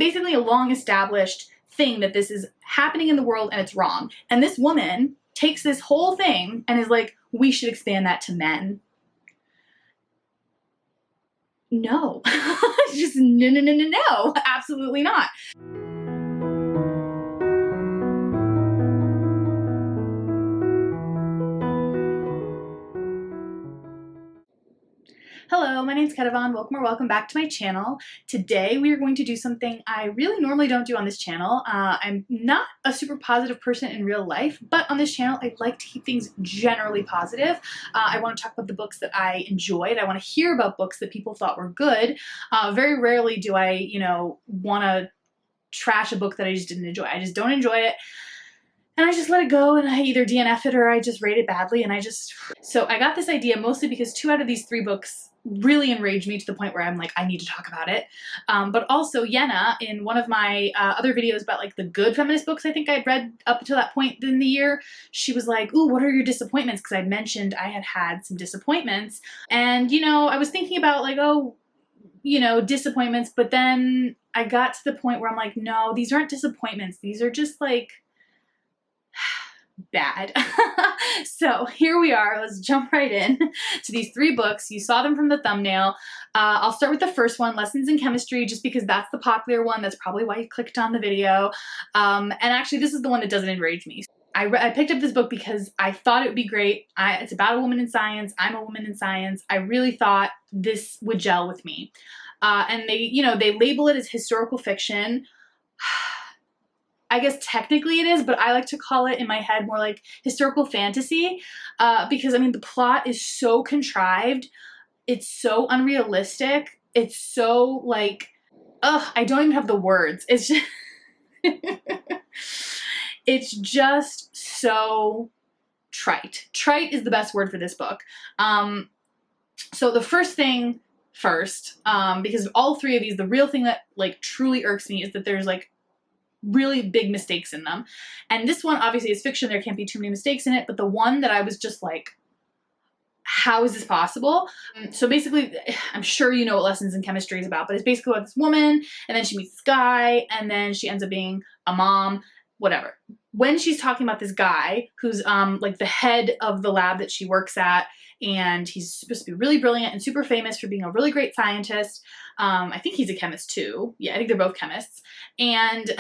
basically a long established thing that this is happening in the world and it's wrong. And this woman takes this whole thing and is like, we should expand that to men. No. Just no, absolutely not. Hello, my name's Ketevan. Welcome or welcome back to my channel. Today we are going to do something I really normally don't do on this channel. I'm not a super positive person in real life, but on this channel I like to keep things generally positive. I want to talk about the books that I enjoyed. I want to hear about books that people thought were good. Very rarely do I, want to trash a book that I just didn't enjoy. I just don't enjoy it. And I just let it go and I either DNF it or I just rate it badly So I got this idea mostly because 2 out of these 3 books really enraged me to the point where I'm like, I need to talk about it. But also Yena, in one of my other videos about like the good feminist books I think I'd read up until that point in the year, she was like, ooh, what are your disappointments? Because I'd mentioned I had had some disappointments. And, I was thinking about like, disappointments, but then I got to the point where I'm like, no, these aren't disappointments. These are just like bad. So here we are. Let's jump right in to these 3 books. You saw them from the thumbnail. I'll start with the first one, Lessons in Chemistry, just because that's the popular one. That's probably why you clicked on the video. And actually, this is the one that doesn't enrage me. I picked up this book because I thought it would be great. It's about a woman in science. I'm a woman in science. I really thought this would gel with me. And they label it as historical fiction. I guess technically it is, but I like to call it in my head more like historical fantasy because, the plot is so contrived. It's so unrealistic. It's so like, I don't even have the words. It's just, it's just so trite. Trite is the best word for this book. So the first thing first, because all 3 of these, the real thing that like truly irks me is that there's like really big mistakes in them. And this one obviously is fiction. There can't be too many mistakes in it. But the one that I was just like, how is this possible? So basically, I'm sure you know what Lessons in Chemistry is about, but it's basically about this woman and then she meets this guy and then she ends up being a mom, whatever. When she's talking about this guy who's like the head of the lab that she works at, and he's supposed to be really brilliant and super famous for being a really great scientist. I think he's a chemist too. Yeah, I think they're both chemists. And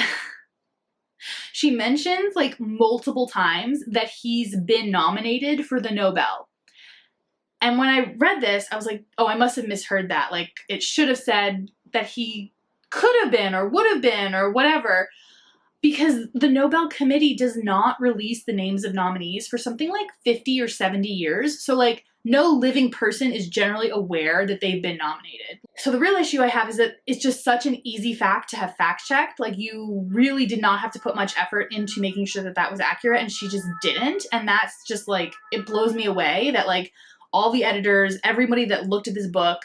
she mentions like multiple times that he's been nominated for the Nobel. And when I read this, I was like, oh, I must have misheard that. Like it should have said that he could have been or would have been or whatever. Because the Nobel Committee does not release the names of nominees for something like 50 or 70 years. So like no living person is generally aware that they've been nominated. So the real issue I have is that it's just such an easy fact to have fact checked. Like you really did not have to put much effort into making sure that that was accurate, and she just didn't. And that's just like, it blows me away that like all the editors, everybody that looked at this book,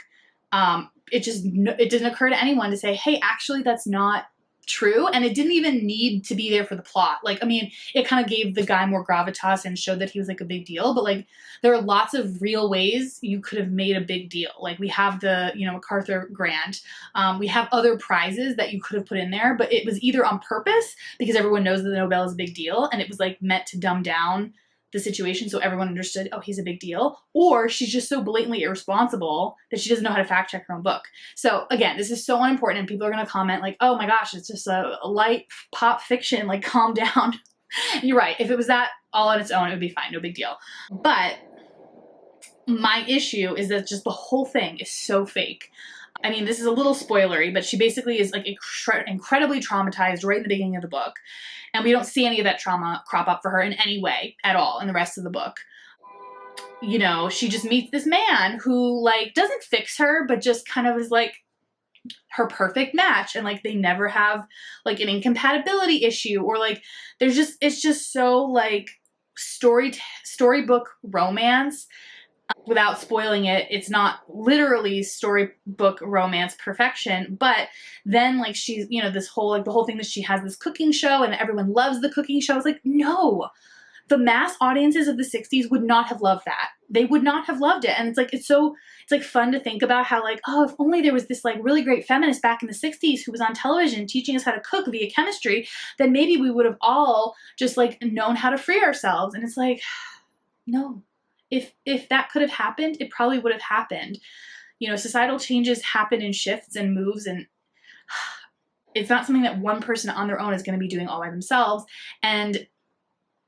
it didn't occur to anyone to say, hey, actually that's not true. And it didn't even need to be there for the plot. Like, it kind of gave the guy more gravitas and showed that he was like a big deal, but like there are lots of real ways you could have made a big deal. Like we have the, MacArthur grant. We have other prizes that you could have put in there, but it was either on purpose because everyone knows that the Nobel is a big deal and it was like meant to dumb down the situation so everyone understood, oh, he's a big deal, or she's just so blatantly irresponsible that she doesn't know how to fact check her own book. So again, this is so unimportant, and people are going to comment like, oh my gosh, it's just a light pop fiction, like calm down. And you're right, if it was that all on its own, it would be fine, no big deal. But my issue is that just the whole thing is so fake. This is a little spoilery, but she basically is like incredibly traumatized right in the beginning of the book. And we don't see any of that trauma crop up for her in any way at all in the rest of the book. She just meets this man who like doesn't fix her, but just kind of is like her perfect match. And like they never have like an incompatibility issue, or like it's just so like storybook romance. Without spoiling it, it's not literally storybook romance perfection, but then like she's, this whole, like the whole thing that she has this cooking show and everyone loves the cooking show. It's like, no, the mass audiences of the 60s would not have loved that. They would not have loved it. And it's like, it's like fun to think about how like, oh, if only there was this like really great feminist back in the 60s who was on television teaching us how to cook via chemistry, then maybe we would have all just like known how to free ourselves. And it's like, no, if that could have happened, it probably would have happened. You know, societal changes happen in shifts and moves, and it's not something that one person on their own is going to be doing all by themselves. And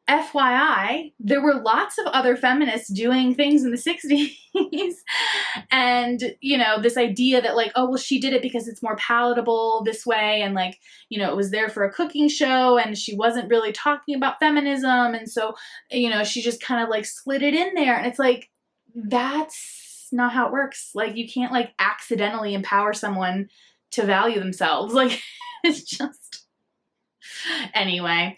FYI, there were lots of other feminists doing things in the 60s. And, you know, this idea that like, oh, well, she did it because it's more palatable this way. And like, you know, it was there for a cooking show and she wasn't really talking about feminism. And so, you know, she just kind of like slid it in there. And it's like, that's not how it works. Like, you can't like accidentally empower someone to value themselves. Like, it's just, anyway.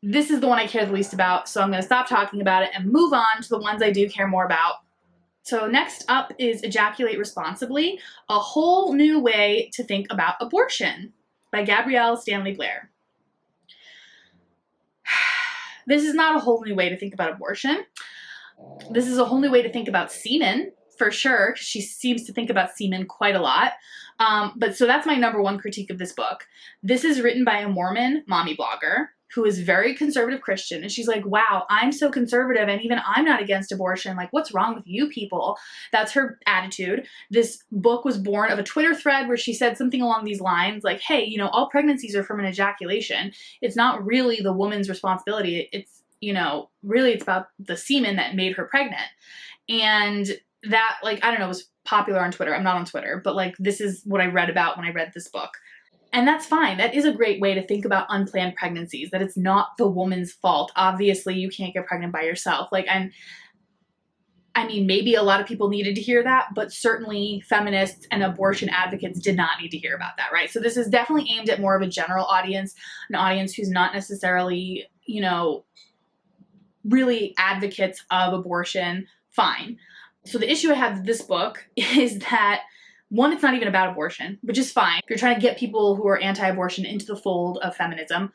This is the one I care the least about, so I'm going to stop talking about it and move on to the ones I do care more about. So next up is Ejaculate Responsibly, A Whole New Way to Think About Abortion by Gabrielle Stanley Blair. This is not a whole new way to think about abortion. This is a whole new way to think about semen, for sure, because she seems to think about semen quite a lot. But so that's my number one critique of this book. This is written by a Mormon mommy blogger who is very conservative Christian. And she's like, wow, I'm so conservative and even I'm not against abortion. Like, what's wrong with you people? That's her attitude. This book was born of a Twitter thread where she said something along these lines, like, hey, you know, all pregnancies are from an ejaculation. It's not really the woman's responsibility. It's, you know, really it's about the semen that made her pregnant. And that, like, I don't know, was popular on Twitter. I'm not on Twitter, but like, this is what I read about when I read this book. And that's fine. That is a great way to think about unplanned pregnancies, that it's not the woman's fault. Obviously, you can't get pregnant by yourself. Like, and I mean, maybe a lot of people needed to hear that, but certainly feminists and abortion advocates did not need to hear about that, right? So this is definitely aimed at more of a general audience, an audience who's not necessarily, you know, really advocates of abortion. Fine. So the issue I have with this book is that, one, it's not even about abortion, which is fine. If you're trying to get people who are anti-abortion into the fold of feminism.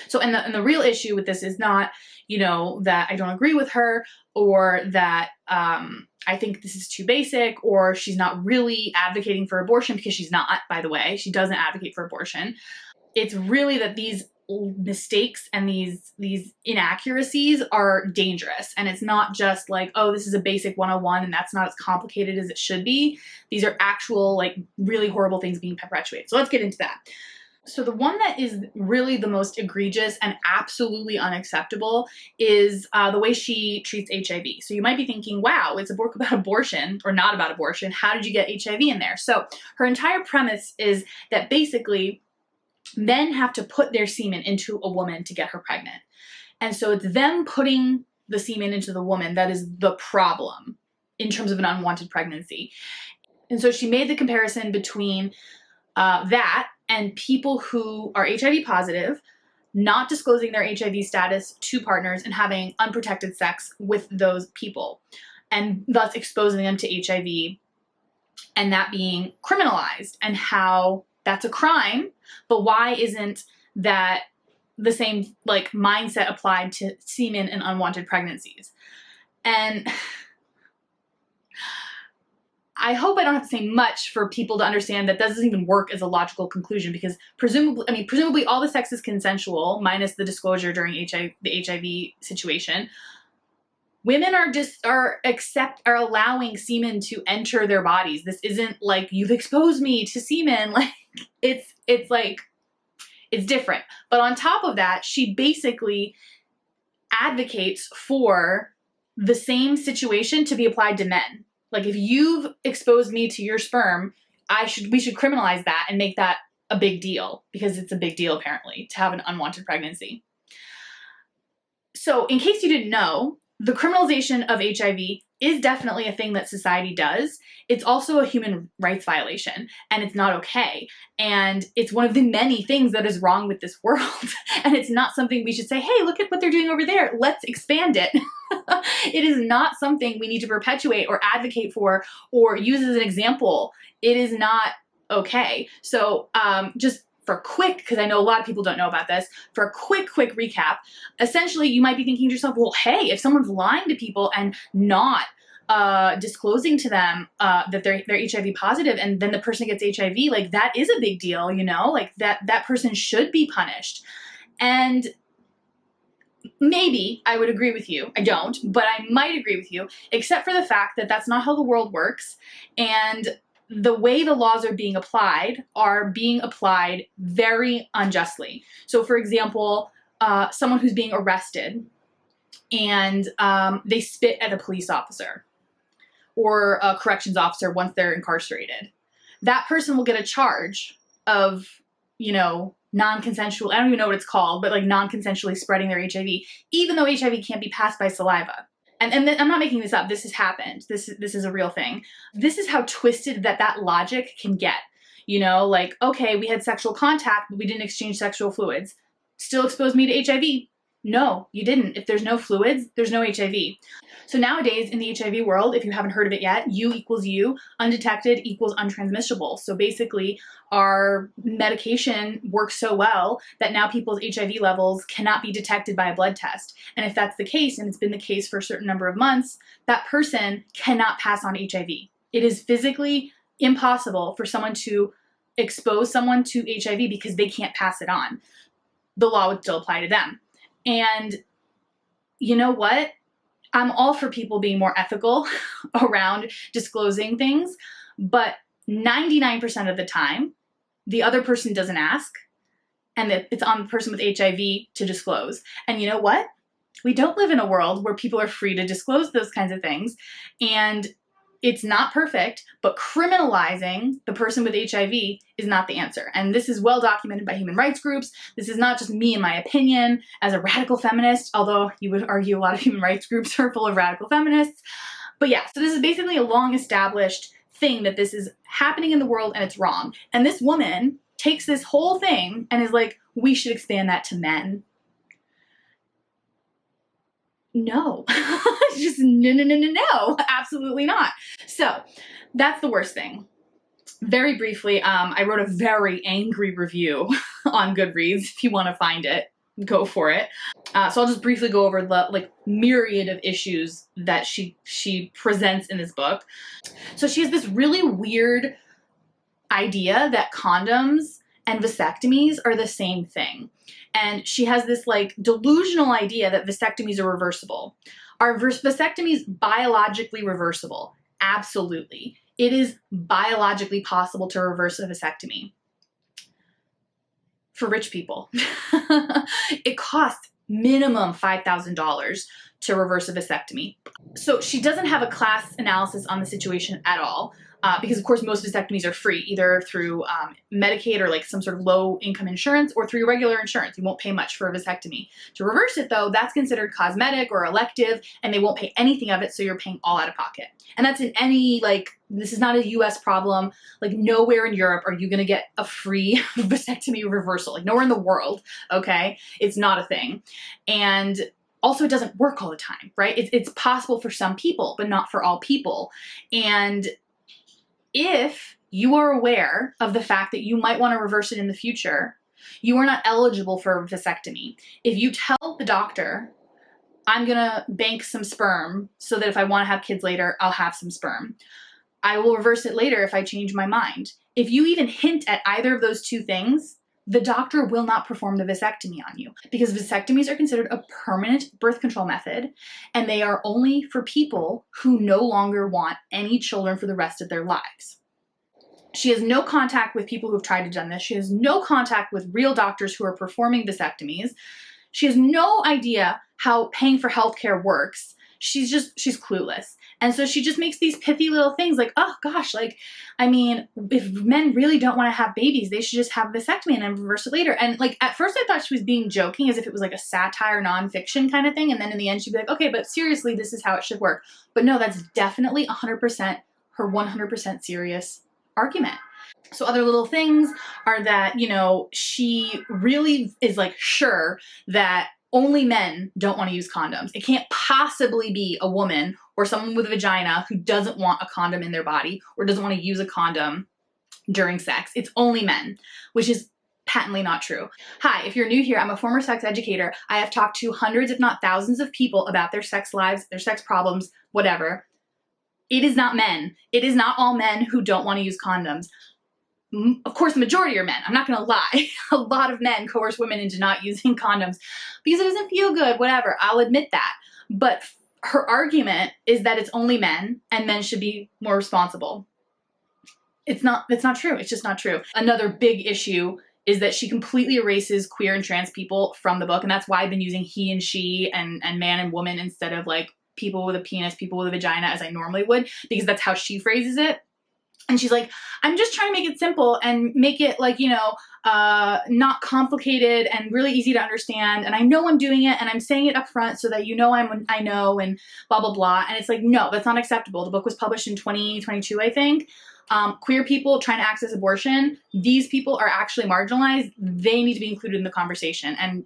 So, and the real issue with this is not, you know, that I don't agree with her, or that I think this is too basic, or she's not really advocating for abortion, because she's not, by the way. She doesn't advocate for abortion. It's really that these mistakes and these inaccuracies are dangerous. And it's not just like, oh, this is a basic 101 and that's not as complicated as it should be. These are actual, like, really horrible things being perpetuated. So let's get into that. So the one that is really the most egregious and absolutely unacceptable is the way she treats HIV. So you might be thinking, wow, it's a book about abortion, or not about abortion. How did you get HIV in there? So her entire premise is that basically men have to put their semen into a woman to get her pregnant. And so it's them putting the semen into the woman that is the problem in terms of an unwanted pregnancy. And so she made the comparison between that and people who are HIV positive, not disclosing their HIV status to partners and having unprotected sex with those people, and thus exposing them to HIV, and that being criminalized, and how that's a crime, but why isn't that the same, like, mindset applied to semen and unwanted pregnancies? And I hope I don't have to say much for people to understand that doesn't even work as a logical conclusion, because presumably all the sex is consensual, minus the disclosure during the HIV situation. Women are allowing semen to enter their bodies. This isn't like, you've exposed me to semen. Like, it's like, it's different. But on top of that, she basically advocates for the same situation to be applied to men. Like, if you've exposed me to your sperm, we should criminalize that and make that a big deal, because it's a big deal apparently to have an unwanted pregnancy. So in case you didn't know, the criminalization of HIV is definitely a thing that society does. It's also a human rights violation, and it's not okay. And it's one of the many things that is wrong with this world. And it's not something we should say, hey, look at what they're doing over there, let's expand it. It is not something we need to perpetuate or advocate for or use as an example. It is not okay. So just for a quick, because I know a lot of people don't know about this, for a quick recap, essentially you might be thinking to yourself, well, hey, if someone's lying to people and not disclosing to them that they're HIV positive, and then the person gets HIV, like that is a big deal, you know, like that person should be punished. And maybe I would agree with you. I don't, but I might agree with you, except for the fact that that's not how the world works. And the way the laws are being applied very unjustly. So for example, someone who's being arrested and they spit at a police officer or a corrections officer once they're incarcerated. That person will get a charge of, you know, non-consensual, I don't even know what it's called, but like non-consensually spreading their HIV, even though HIV can't be passed by saliva. And I'm not making this up. This has happened. This is a real thing. This is how twisted that logic can get. You know, like, okay, we had sexual contact, but we didn't exchange sexual fluids. Still exposed me to HIV? No, you didn't. If there's no fluids, there's no HIV. So nowadays in the HIV world, if you haven't heard of it yet, U equals U, undetected equals untransmissible. So basically our medication works so well that now people's HIV levels cannot be detected by a blood test. And if that's the case, and it's been the case for a certain number of months, that person cannot pass on HIV. It is physically impossible for someone to expose someone to HIV because they can't pass it on. The law would still apply to them. And you know what? I'm all for people being more ethical around disclosing things, but 99% of the time, the other person doesn't ask, and it's on the person with HIV to disclose. And you know what? We don't live in a world where people are free to disclose those kinds of things, and it's not perfect, but criminalizing the person with HIV is not the answer. And this is well documented by human rights groups. This is not just me and my opinion as a radical feminist, although you would argue a lot of human rights groups are full of radical feminists. But yeah, so this is basically a long established thing that this is happening in the world and it's wrong. And this woman takes this whole thing and is like, we should expand that to men. No, just no, absolutely not. So that's the worst thing. Very briefly, I wrote a very angry review on Goodreads. If you want to find it, go for it. So I'll just briefly go over the like myriad of issues that she presents in this book. So she has this really weird idea that condoms and vasectomies are the same thing. And she has this like delusional idea that vasectomies are reversible. Are vasectomies biologically reversible? Absolutely. It is biologically possible to reverse a vasectomy. For rich people. It costs minimum $5,000 to reverse a vasectomy. So she doesn't have a class analysis on the situation at all. Because of course most vasectomies are free, either through Medicaid or like some sort of low income insurance or through regular insurance. You won't pay much for a vasectomy. To reverse it though, that's considered cosmetic or elective and they won't pay anything of it, so you're paying all out of pocket. And that's in any, like, this is not a US problem. Like nowhere in Europe are you gonna get a free vasectomy reversal. Like nowhere in the world, okay? It's not a thing. And also it doesn't work all the time, right? It's possible for some people, but not for all people. And if you are aware of the fact that you might want to reverse it in the future, you are not eligible for a vasectomy. If you tell the doctor, I'm going to bank some sperm so that if I want to have kids later, I'll have some sperm. I will reverse it later if I change my mind. If you even hint at either of those two things, the doctor will not perform the vasectomy on you, because vasectomies are considered a permanent birth control method and they are only for people who no longer want any children for the rest of their lives. She has no contact with people who've tried to do this. She has no contact with real doctors who are performing vasectomies. She has no idea how paying for healthcare works. She's clueless. And so she just makes these pithy little things like, oh gosh, like, I mean, if men really don't want to have babies, they should just have a vasectomy and then reverse it later. And like, at first I thought she was being joking, as if it was like a satire nonfiction kind of thing. And then in the end she'd be like, okay, but seriously, this is how it should work. But no, that's definitely 100% her 100% serious argument. So other little things are that, you know, she really is like sure that only men don't want to use condoms. It can't possibly be a woman or someone with a vagina who doesn't want a condom in their body or doesn't want to use a condom during sex. It's only men, which is patently not true. Hi, if you're new here, I'm a former sex educator. I have talked to hundreds, if not thousands of people about their sex lives, their sex problems, whatever. It is not men. It is not all men who don't want to use condoms. Of course, the majority are men. I'm not going to lie. A lot of men coerce women into not using condoms because it doesn't feel good, whatever. I'll admit that. But her argument is that it's only men and men should be more responsible. It's not true. It's just not true. Another big issue is that she completely erases queer and trans people from the book. And that's why I've been using he and she and man and woman instead of like people with a penis, people with a vagina as I normally would, because that's how she phrases it. And she's like, I'm just trying to make it simple and make it like, you know, not complicated and really easy to understand. And I know I'm doing it and I'm saying it up front so that you know I know and blah, blah, blah. And it's like, no, that's not acceptable. The book was published in 2022, I think. Queer people trying to access abortion, these people are actually marginalized. They need to be included in the conversation. And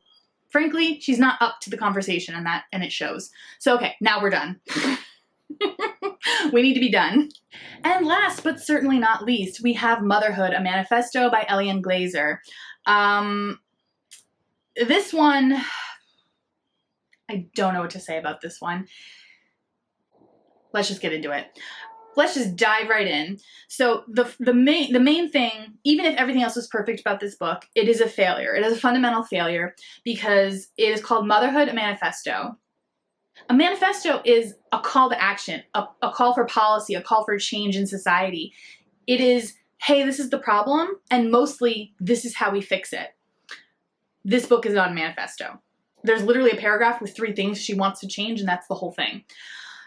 frankly, she's not up to the conversation and it shows. So, okay, now we're done. We need to be done. And last but certainly not least, we have Motherhood, a Manifesto by Eliane Glaser. This one, I don't know what to say about this one. Let's just get into it. Let's just dive right in. So the main thing, even if everything else was perfect about this book, it is a failure. It is a fundamental failure because it is called Motherhood, a Manifesto. A manifesto is a call to action, a call for policy, a call for change in society. It is, hey, this is the problem, and mostly this is how we fix it. This book is not a manifesto. There's literally a paragraph with 3 things she wants to change, and that's the whole thing.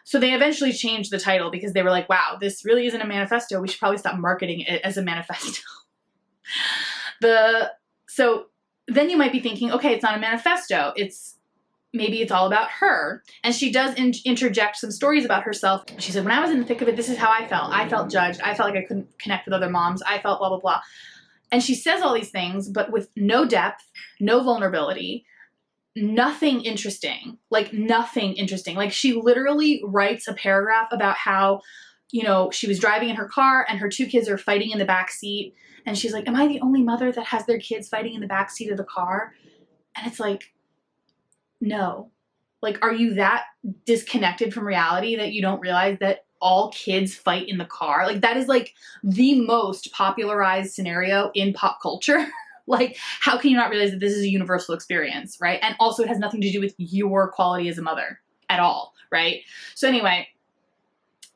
So they eventually changed the title because they were like, wow, this really isn't a manifesto. We should probably stop marketing it as a manifesto. So then you might be thinking, okay, it's not a manifesto. Maybe it's all about her. And she does interject some stories about herself. She said, when I was in the thick of it, this is how I felt. I felt judged. I felt like I couldn't connect with other moms. I felt blah, blah, blah. And she says all these things, but with no depth, no vulnerability, nothing interesting. Like nothing interesting. Like she literally writes a paragraph about how, you know, she was driving in her car and her 2 kids are fighting in the back seat. And she's like, am I the only mother that has their kids fighting in the back seat of the car? And it's like, no. Like, are you that disconnected from reality that you don't realize that all kids fight in the car? Like, that is like the most popularized scenario in pop culture. Like, how can you not realize that this is a universal experience, right? And also it has nothing to do with your quality as a mother at all, right? So anyway,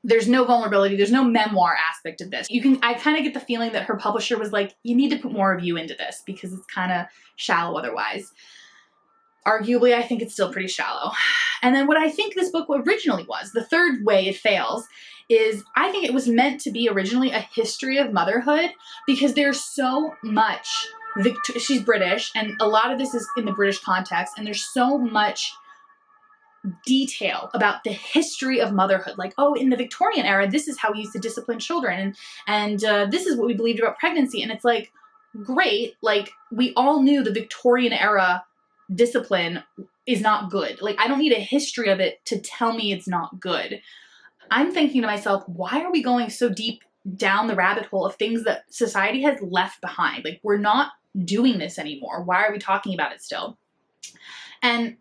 there's no vulnerability. There's no memoir aspect of this. I kind of get the feeling that her publisher was like, you need to put more of you into this because it's kind of shallow otherwise. Arguably, I think it's still pretty shallow. And then what I think this book originally was, the third way it fails, is I think it was meant to be originally a history of motherhood because there's so much, she's British, and a lot of this is in the British context, and there's so much detail about the history of motherhood. Like, oh, in the Victorian era, this is how we used to discipline children, and this is what we believed about pregnancy. And it's like, great, like, we all knew the Victorian era discipline is not good. Like, I don't need a history of it to tell me it's not good. I'm thinking to myself, why are we going so deep down the rabbit hole of things that society has left behind? Like, we're not doing this anymore. Why are we talking about it still? And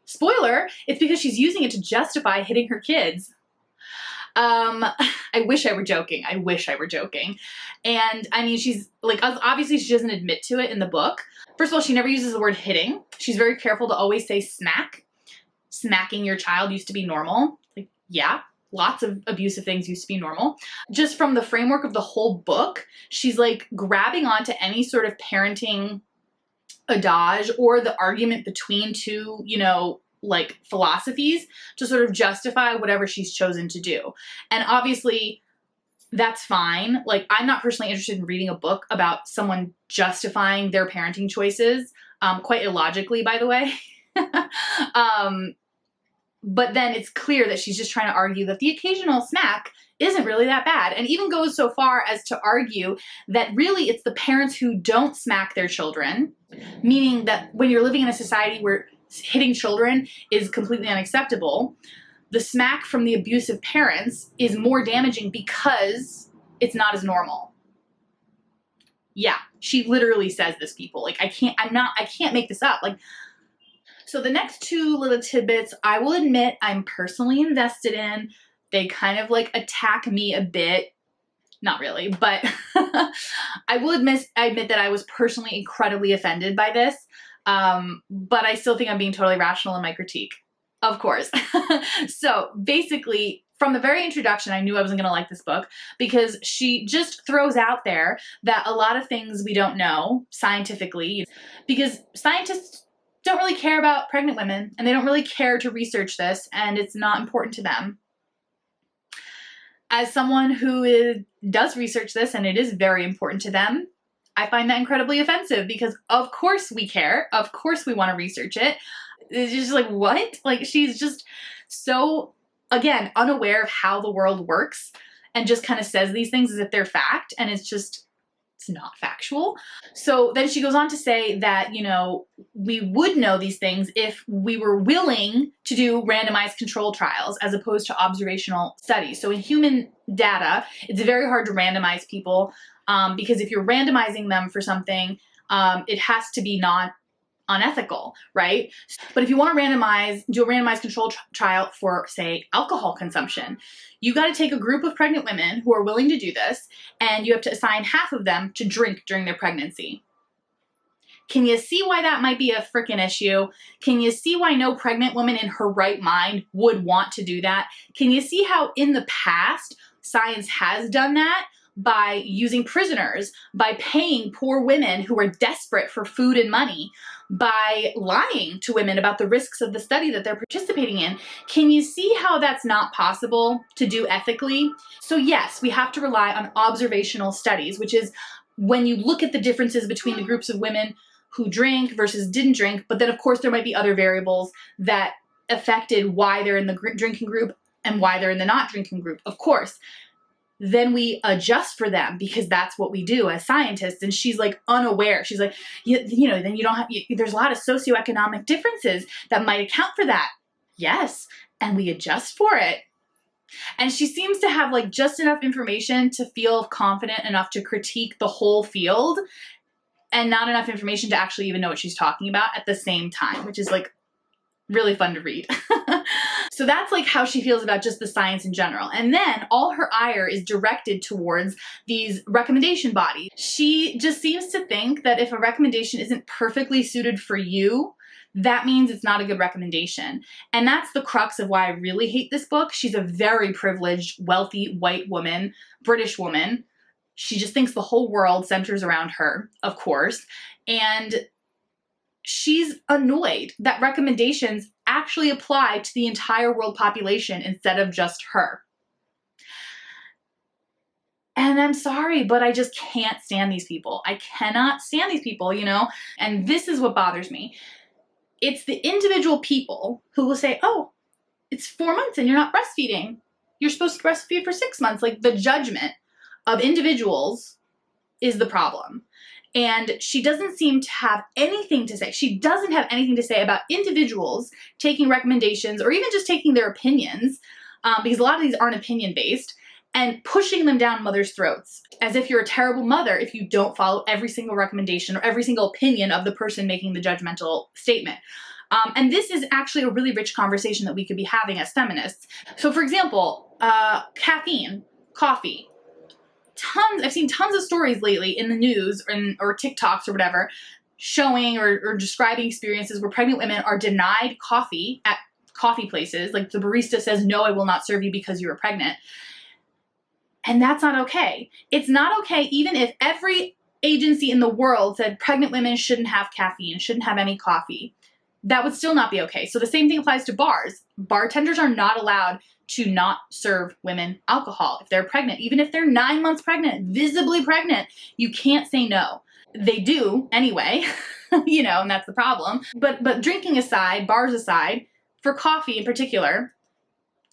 spoiler, it's because she's using it to justify hitting her kids. I wish I were joking. I wish I were joking. And I mean, she's like, obviously she doesn't admit to it in the book. First of all, she never uses the word hitting. She's very careful to always say smack. Smacking your child used to be normal. Like, yeah, lots of abusive things used to be normal. Just from the framework of the whole book, she's like grabbing onto any sort of parenting adage or the argument between 2, you know, like philosophies to sort of justify whatever she's chosen to do. And obviously that's fine. Like, I'm not personally interested in reading a book about someone justifying their parenting choices, quite illogically, by the way. But then it's clear that she's just trying to argue that the occasional smack isn't really that bad, and even goes so far as to argue that really it's the parents who don't smack their children, meaning that when you're living in a society where hitting children is completely unacceptable, the smack from the abusive parents is more damaging because it's not as normal. Yeah, She literally says this, people. Like, I can't make this up. Like, so the next two little tidbits, I will admit I'm personally invested in. They kind of like attack me a bit. Not really, but I will admit that I was personally incredibly offended by this. But I still think I'm being totally rational in my critique, of course. So basically, from the very introduction, I knew I wasn't going to like this book because she just throws out there that a lot of things we don't know scientifically, because scientists don't really care about pregnant women and they don't really care to research this, and it's not important to them. As someone who does research this and it is very important to them, I find that incredibly offensive because of course we care. Of course we want to research it. It's just like, what? Like, she's just so, again, unaware of how the world works and just kind of says these things as if they're fact, and it's not factual. So then she goes on to say that, you know, we would know these things if we were willing to do randomized control trials as opposed to observational studies. So in human data, it's very hard to randomize people because if you're randomizing them for something, it has to be unethical, right? But if you want to do a randomized control trial for, say, alcohol consumption, you got to take a group of pregnant women who are willing to do this, and you have to assign half of them to drink during their pregnancy. Can you see why that might be a freaking issue? Can you see why no pregnant woman in her right mind would want to do that? Can you see how in the past science has done that? By using prisoners, by paying poor women who are desperate for food and money, by lying to women about the risks of the study that they're participating in. Can you see how that's not possible to do ethically? So yes, we have to rely on observational studies, which is when you look at the differences between the groups of women who drink versus didn't drink, but then of course there might be other variables that affected why they're in the drinking group and why they're in the not drinking group, of course. Then we adjust for them because that's what we do as scientists. And she's like unaware. She's like, you know, then you don't have, there's a lot of socioeconomic differences that might account for that. Yes. And we adjust for it. And she seems to have like just enough information to feel confident enough to critique the whole field and not enough information to actually even know what she's talking about at the same time, which is like really fun to read. So that's like how she feels about just the science in general. And then all her ire is directed towards these recommendation bodies. She just seems to think that if a recommendation isn't perfectly suited for you, that means it's not a good recommendation. And that's the crux of why I really hate this book. She's a very privileged, wealthy, white woman, British woman. She just thinks the whole world centers around her, of course. And she's annoyed that recommendations actually apply to the entire world population instead of just her. And I'm sorry, but I just can't stand these people. I cannot stand these people, you know? And this is what bothers me. It's the individual people who will say, oh, it's 4 months and you're not breastfeeding. You're supposed to breastfeed for 6 months. Like, the judgment of individuals is the problem. And she doesn't seem to have anything to say. She doesn't have anything to say about individuals taking recommendations or even just taking their opinions, because a lot of these aren't opinion-based, and pushing them down mothers' throats as if you're a terrible mother if you don't follow every single recommendation or every single opinion of the person making the judgmental statement. And this is actually a really rich conversation that we could be having as feminists. So for example, caffeine, coffee. I've seen tons of stories lately in the news or TikToks or whatever showing or describing experiences where pregnant women are denied coffee at coffee places. Like, the barista says, no, I will not serve you because you are pregnant. And that's not okay. It's not okay even if every agency in the world said pregnant women shouldn't have caffeine, shouldn't have any coffee. That would still not be okay. So the same thing applies to bars. Bartenders are not allowed to not serve women alcohol if they're pregnant. Even if they're 9 months pregnant, visibly pregnant, you can't say no. They do anyway, you know, and that's the problem. But drinking aside, bars aside, for coffee in particular,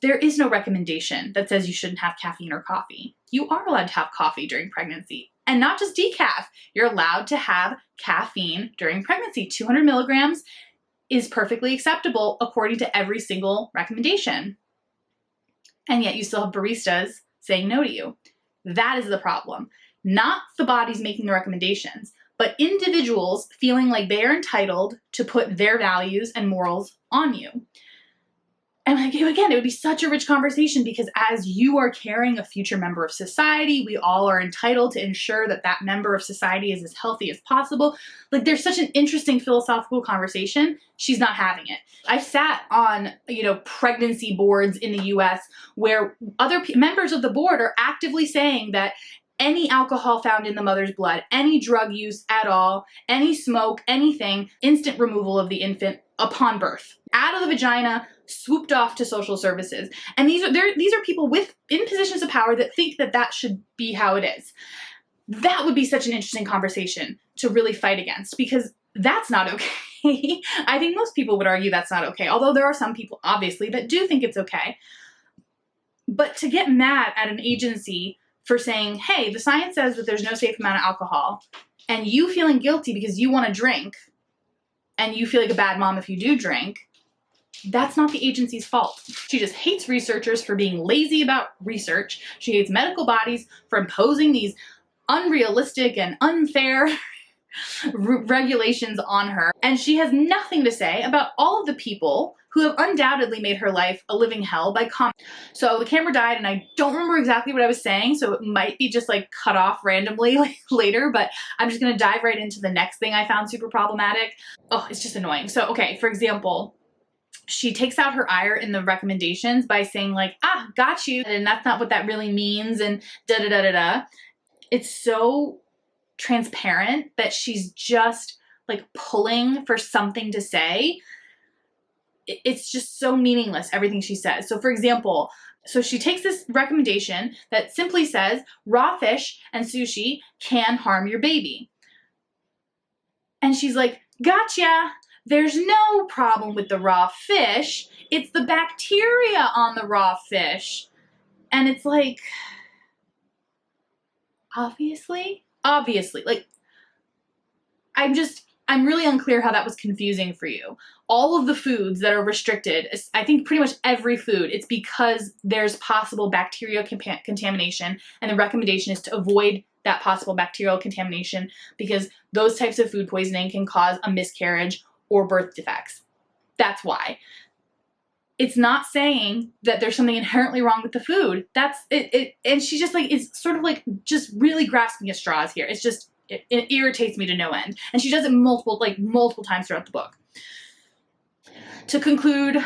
there is no recommendation that says you shouldn't have caffeine or coffee. You are allowed to have coffee during pregnancy. And not just decaf. You're allowed to have caffeine during pregnancy. 200 milligrams is perfectly acceptable according to every single recommendation. And yet you still have baristas saying no to you. That is the problem. Not the bodies making the recommendations, but individuals feeling like they are entitled to put their values and morals on you. And like, again, it would be such a rich conversation because as you are carrying a future member of society, we all are entitled to ensure that that member of society is as healthy as possible. Like, there's such an interesting philosophical conversation. She's not having it. I've sat on, pregnancy boards in the US where other members of the board are actively saying that any alcohol found in the mother's blood, any drug use at all, any smoke, anything, instant removal of the infant upon birth. Out of the vagina, swooped off to social services. And these are people in positions of power that think that that should be how it is. That would be such an interesting conversation to really fight against, because that's not okay. I think most people would argue that's not okay, although there are some people, obviously, that do think it's okay. But to get mad at an agency for saying, hey, the science says that there's no safe amount of alcohol, and you feeling guilty because you want to drink, and you feel like a bad mom if you do drink, that's not the agency's fault. She just hates researchers for being lazy about research. She hates medical bodies for imposing these unrealistic and unfair regulations on her. And she has nothing to say about all of the people who have undoubtedly made her life a living hell by commenting. So the camera died and I don't remember exactly what I was saying, so it might be just like cut off randomly later, but I'm just gonna dive right into the next thing I found super problematic. Oh, it's just annoying. So, okay, for example, she takes out her ire in the recommendations by saying like, got you, and that's not what that really means, and da-da-da-da-da. It's so transparent that she's just like pulling for something to say. It's just so meaningless, everything she says. So for example, so she takes this recommendation that simply says raw fish and sushi can harm your baby. And she's like, gotcha. There's no problem with the raw fish. It's the bacteria on the raw fish. And it's like, obviously, like, I'm really unclear how that was confusing for you. All of the foods that are restricted, I think pretty much every food, it's because there's possible bacterial contamination, and the recommendation is to avoid that possible bacterial contamination because those types of food poisoning can cause a miscarriage or birth defects. That's why. It's not saying that there's something inherently wrong with the food. That's it. And she just like is sort of like just really grasping at straws here. It's just it irritates me to no end. And she does it multiple times throughout the book. To conclude,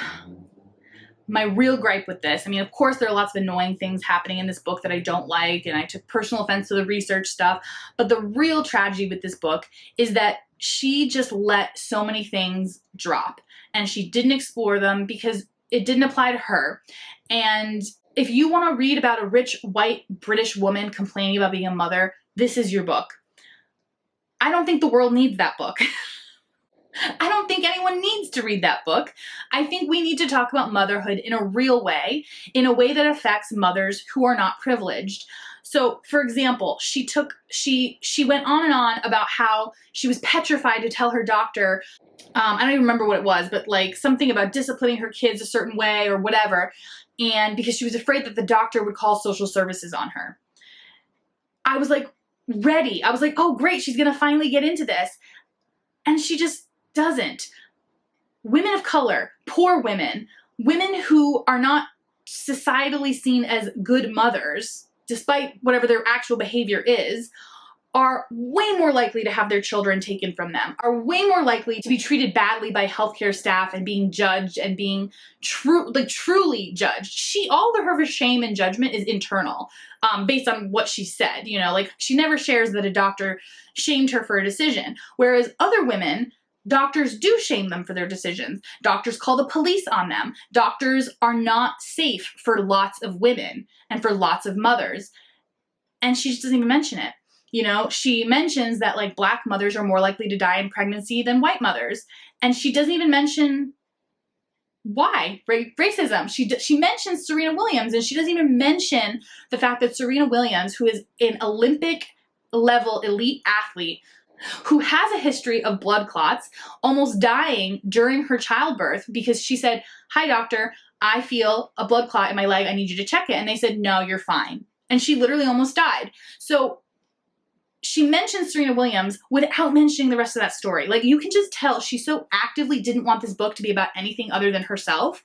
my real gripe with this, I mean, of course there are lots of annoying things happening in this book that I don't like, and I took personal offense to the research stuff, but the real tragedy with this book is that she just let so many things drop, and she didn't explore them because it didn't apply to her. And if you want to read about a rich, white, British woman complaining about being a mother, this is your book. I don't think the world needs that book. I don't think anyone needs to read that book. I think we need to talk about motherhood in a real way, in a way that affects mothers who are not privileged. So, for example, she went on and on about how she was petrified to tell her doctor, I don't even remember what it was, but like something about disciplining her kids a certain way or whatever, and because she was afraid that the doctor would call social services on her. I was like ready. I was like, oh great, she's gonna finally get into this. And she just doesn't. Women of color, poor women, women who are not societally seen as good mothers, despite whatever their actual behavior is, are way more likely to have their children taken from them, are way more likely to be treated badly by healthcare staff and being judged and being truly judged. All of her shame and judgment is internal, based on what she said, like she never shares that a doctor shamed her for a decision. Whereas other women, doctors do shame them for their decisions. Doctors call the police on them. Doctors are not safe for lots of women and for lots of mothers. And she just doesn't even mention it. She mentions that like Black mothers are more likely to die in pregnancy than white mothers. And she doesn't even mention why, racism. She mentions Serena Williams, and she doesn't even mention the fact that Serena Williams, who is an Olympic level elite athlete, who has a history of blood clots, almost dying during her childbirth because she said, hi doctor, I feel a blood clot in my leg, I need you to check it. And they said, no, you're fine. And she literally almost died. So she mentions Serena Williams without mentioning the rest of that story. Like, you can just tell she so actively didn't want this book to be about anything other than herself.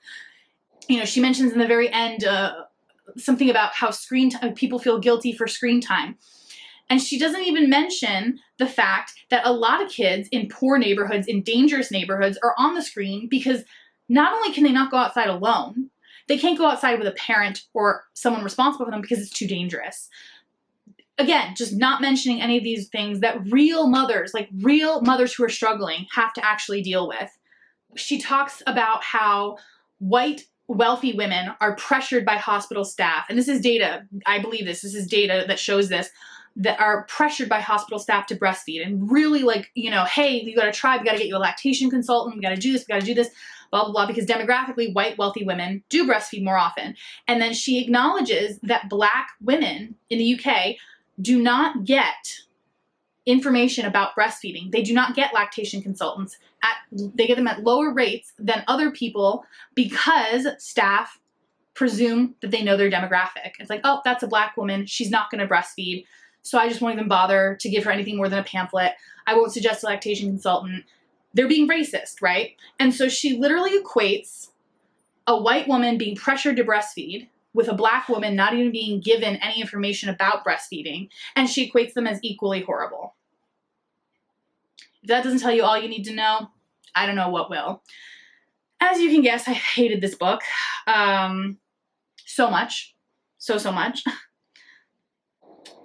You know, she mentions in the very end something about how screen time, people feel guilty for screen time. And she doesn't even mention the fact that a lot of kids in poor neighborhoods, in dangerous neighborhoods, are on the screen because not only can they not go outside alone, they can't go outside with a parent or someone responsible for them because it's too dangerous. Again, just not mentioning any of these things that real mothers, like real mothers who are struggling, have to actually deal with. She talks about how white, wealthy women are pressured by hospital staff. And this is data, I believe this is data that shows this, that are pressured by hospital staff to breastfeed. And really like, you know, hey, you gotta try, we gotta get you a lactation consultant, we gotta do this, we gotta do this, blah, blah, blah, because demographically, white, wealthy women do breastfeed more often. And then she acknowledges that Black women in the UK do not get information about breastfeeding. They do not get lactation consultants. They get them at lower rates than other people because staff presume that they know their demographic. It's like, oh, that's a Black woman. She's not going to breastfeed. So I just won't even bother to give her anything more than a pamphlet. I won't suggest a lactation consultant. They're being racist, right? And so she literally equates a white woman being pressured to breastfeed with a Black woman not even being given any information about breastfeeding, and she equates them as equally horrible. If that doesn't tell you all you need to know, I don't know what will. As you can guess, I hated this book so much. So much.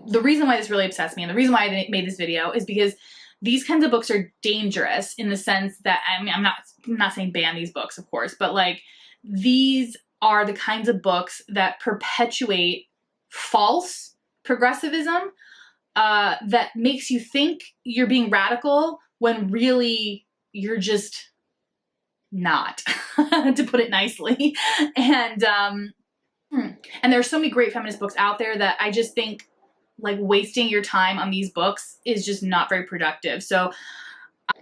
The reason why this really obsessed me and the reason why I made this video is because these kinds of books are dangerous in the sense that, I mean, I'm not saying ban these books, of course, but like these are the kinds of books that perpetuate false progressivism that makes you think you're being radical when really you're just not, to put it nicely. And there are so many great feminist books out there that I just think like wasting your time on these books is just not very productive. So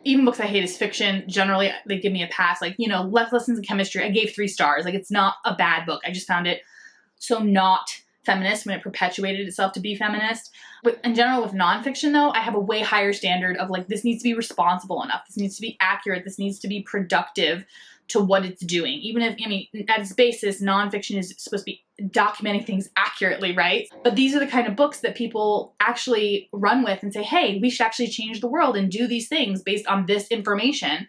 even books I hate as fiction, generally they give me a pass. Like, you know, Left Lessons in Chemistry, I gave 3 stars. Like, it's not a bad book. I just found it so not feminist when it perpetuated itself to be feminist. But in general with nonfiction though, I have a way higher standard of like, this needs to be responsible enough. This needs to be accurate. This needs to be productive to what it's doing. Even if, I mean, at its basis, nonfiction is supposed to be documenting things accurately, right? But these are the kind of books that people actually run with and say, hey, we should actually change the world and do these things based on this information.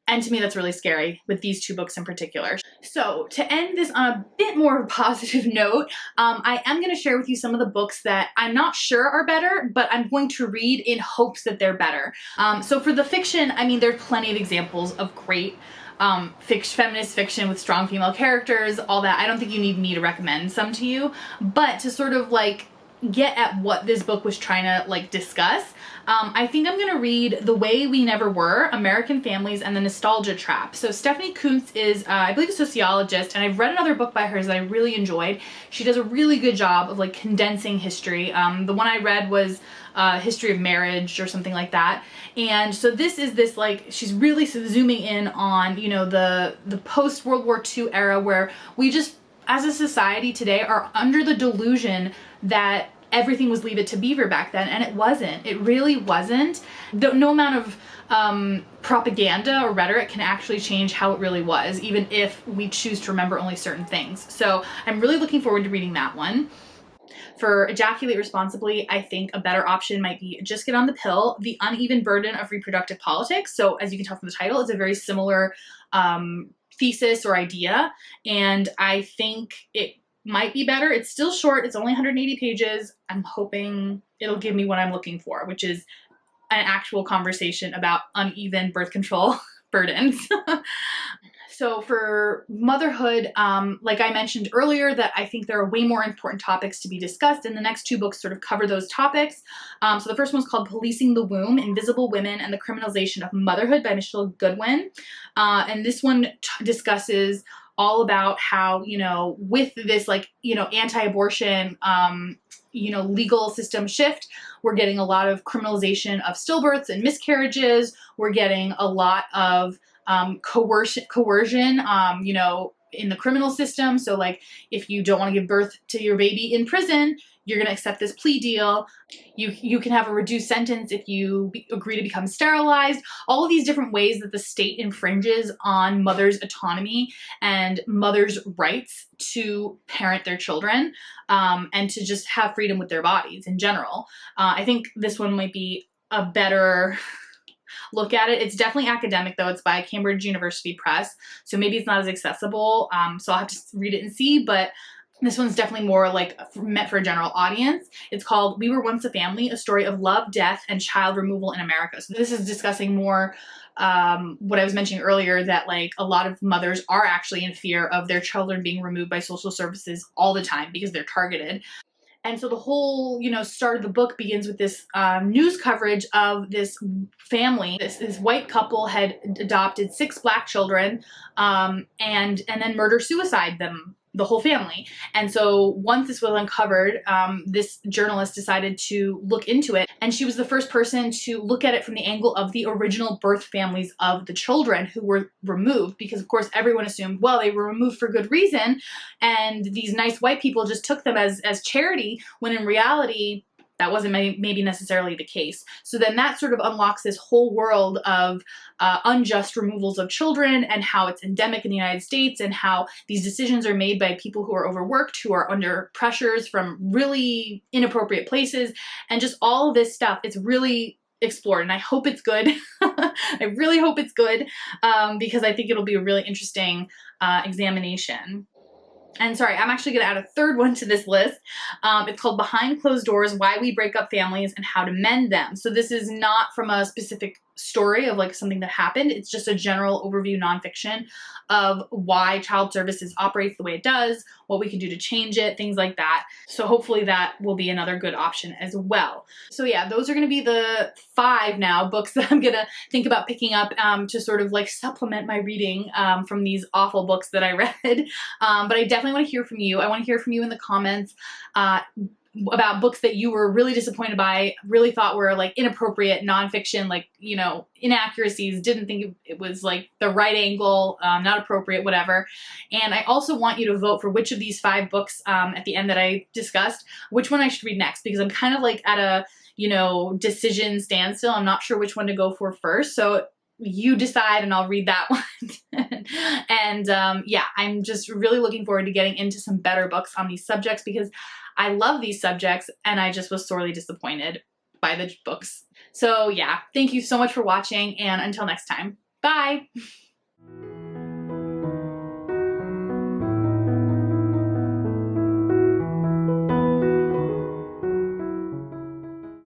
And to me, that's really scary with these 2 books in particular. So to end this on a bit more of a positive note, I am going to share with you some of the books that I'm not sure are better, but I'm going to read in hopes that they're better. So for the fiction, I mean, there's plenty of examples of great feminist fiction with strong female characters, all that. I don't think you need me to recommend some to you, but to sort of like get at what this book was trying to like discuss, I think I'm gonna read The Way We Never Were, American Families and the Nostalgia Trap. So Stephanie Coontz is, I believe, a sociologist, and I've read another book by hers that I really enjoyed. She does a really good job of like condensing history. The one I read was History of Marriage or something like that. And so this is this like, she's really zooming in on, you know, the post World War II era where we just, as a society today, are under the delusion that everything was Leave It to Beaver back then, and it wasn't. It really wasn't. No amount of propaganda or rhetoric can actually change how it really was, even if we choose to remember only certain things. So I'm really looking forward to reading that one. For Ejaculate Responsibly, I think a better option might be Just Get on the Pill, The Uneven Burden of Reproductive Politics. So as you can tell from the title, it's a very similar thesis or idea, and I think it might be better. It's still short. It's only 180 pages. I'm hoping it'll give me what I'm looking for, which is an actual conversation about uneven birth control burdens. So for motherhood, like I mentioned earlier, that I think there are way more important topics to be discussed, and the next 2 books sort of cover those topics. So the first one's called Policing the Womb, Invisible Women and the Criminalization of Motherhood by Michele Goodwin. And this one discusses all about how, you know, with this like, you know, anti-abortion, you know, legal system shift, we're getting a lot of criminalization of stillbirths and miscarriages. We're getting a lot of coercion, you know, in the criminal system. So like if you don't want to give birth to your baby in prison, you're going to accept this plea deal. You can have a reduced sentence if you agree to become sterilized. All of these different ways that the state infringes on mothers' autonomy and mothers' rights to parent their children, and to just have freedom with their bodies in general. I think this one might be a better look at it. It's definitely academic though. It's by Cambridge University Press, so maybe it's not as accessible. So I'll have to read it and see, but this one's definitely more like meant for a general audience. It's called We Were Once a Family, A Story of Love, Death, and Child Removal in America. So this is discussing more what I was mentioning earlier, that like a lot of mothers are actually in fear of their children being removed by social services all the time because they're targeted. And so the whole, start of the book begins with this news coverage of this family. This white couple had adopted 6 black children, and then murder-suicide them, the whole family. And so once this was uncovered, this journalist decided to look into it, and she was the first person to look at it from the angle of the original birth families of the children who were removed, because of course everyone assumed, well, they were removed for good reason, and these nice white people just took them as charity, when in reality, that wasn't maybe necessarily the case. So then that sort of unlocks this whole world of unjust removals of children, and how it's endemic in the United States, and how these decisions are made by people who are overworked, who are under pressures from really inappropriate places, and just all of this stuff. It's really explored, and I hope it's good. I really hope it's good, because I think it'll be a really interesting examination. And sorry, I'm actually going to add a third one to this list. It's called Behind Closed Doors, Why We Break Up Families and How to Mend Them. So this is not from a specific story of like something that happened. It's just a general overview nonfiction of why child services operates the way it does, what we can do to change it, things like that. So hopefully that will be another good option as well. So yeah, those are going to be the 5 now books that I'm going to think about picking up to sort of like supplement my reading from these awful books that I read. But I definitely want to hear from you. I want to hear from you in the comments about books that you were really disappointed by, really thought were like inappropriate, nonfiction, like, inaccuracies, didn't think it was like the right angle, not appropriate, whatever. And I also want you to vote for which of these 5 books at the end that I discussed, which one I should read next, because I'm kind of like at a, decision standstill. I'm not sure which one to go for first. So you decide and I'll read that one. And yeah, I'm just really looking forward to getting into some better books on these subjects, because I love these subjects and I just was sorely disappointed by the books. So yeah, thank you so much for watching, and until next time, bye.